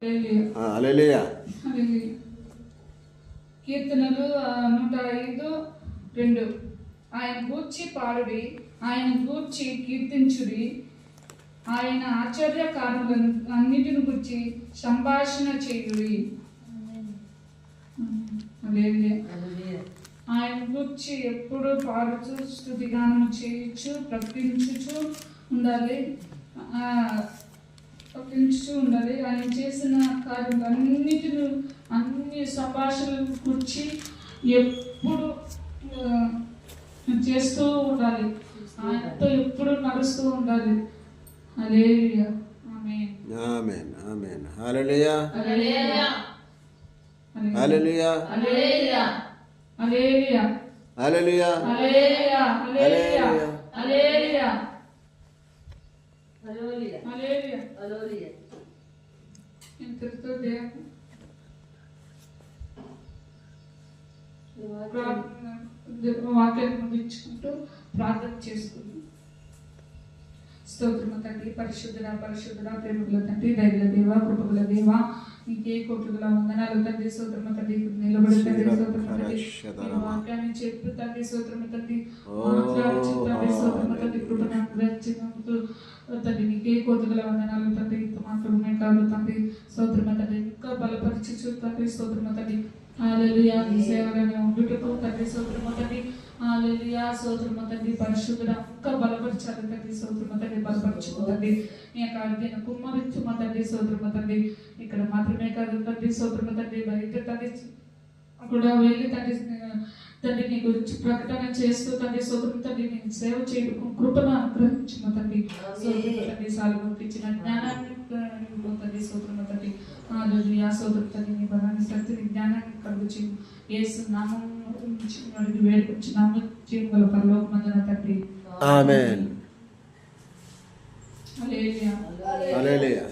హల్లెలూయా. కీర్తనలు 105:2. ఆయన గూర్చి పాడుడి, ఆయన గూర్చి కీర్తించుడి, ఆయన ఆశ్చర్య కార్యములను అన్నిటిని గురించి సంభాషణ చేయుడి. ఆయన గురించి ఎప్పుడు పాడుతూ స్తుతిగానం చేయొచ్చు, ప్రకటించుచు ఉండాలి. ఆయన చేసిన కార్యములన్నిటిని, అన్ని సంభాషణల గురించి ఎప్పుడు చేస్తూ ఉండాలి. ఆయనతో ఎప్పుడు నడుస్తూ ఉండాలి. హల్లెలూయా. ఆమేన్. ఆమేన్. ఆమేన్. హల్లెలూయా. హల్లెలూయా. హల్లెలూయా. హల్లెలూయా. హల్లెలూయా. హల్లెలూయా. హల్లెలూయా. హల్లెలూయా. హల్లెలూయా. హల్లెలూయా. హల్లెలూయా. హల్లెలూయా. ఇంతటితో వాక్యాన్ని ముగించుకుంటూ ప్రార్థన చేసుకుందాం. స్తోత్రము తండ్రి, పరిశుద్ధుడా పరిశుద్ధుడా, ప్రేమగల తండ్రి, దయగల దేవ, కృపగల దేవ, నీకే కోట్లుగల వందనాలు తండ్రి. స్తోత్రము తండ్రి, నిలబడి తండ్రి, స్తోత్రము తండ్రి, వాక్యాన్ని చెప్పు తండ్రి, స్తోత్రము తండ్రి, మాట్లాడచ్చు తండ్రి, స్తోత్రము తండ్రి, కృపను అనుగ్రహించినందుకు తండ్రి నీకే కోట్లుగల వందనాలు తండ్రి. ఇంత మాత్రమే కాదు తండ్రి, స్తోత్రము తండ్రి, ఇంకా బలపరచు తండ్రి, స్తోత్రము తండ్రి. హల్లెలూయా. నీ సేవలోనే ఉండుటకు తండ్రి, స్తోత్రము తండ్రి. హల్లెలూయా. స్తోత్రము తండ్రి, పరిశుద్ధుడా, ఇంకా బలపరచాలి తండ్రి, స్తోత్రము తండ్రి, బలపరచుకో తండ్రి. నీ యొక్క ఆజ్ఞను కుమ్మరించుమ తండ్రి, స్తోత్రము తండ్రి. ఇక్కడ మాత్రమే కాదు తండ్రి, స్తోత్రము తండ్రి, బయట తండ్రి కూడా వెళ్ళి తండ్రి తండ్రి నీ గురించి ప్రకటన చేస్తూ తండ్రి, స్తోత్రము తండ్రి, నేను సేవ చేయడం కృపను అనుగ్రహించుమ తండ్రి. స్తోత్రము తండ్రి, సాలుకు ఇచ్చిన జ్ఞానాన్ని తండ్రి, స్తోత్రము తండ్రి. హల్లెలూయా. స్తోత్రము తండ్రి, నీ బలాన్ని శక్తిని జ్ఞానాన్ని కలుగుచి యేసు నామం నుంచి అడిగి వేడుకొంచున్నాము జీవముల పరలోకమందున తండ్రి. ఆమేన్. హల్లెలూయా. హల్లెలూయా.